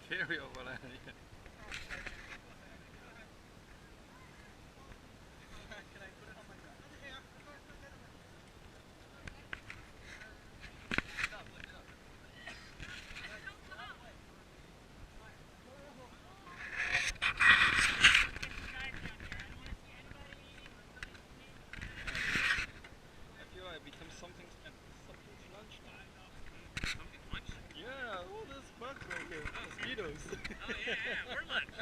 Stereo pala. I feel I become something at something's lunchtime. Something lunch? Yeah, all this bugs right here. Mosquitoes. Oh yeah, we're lunch.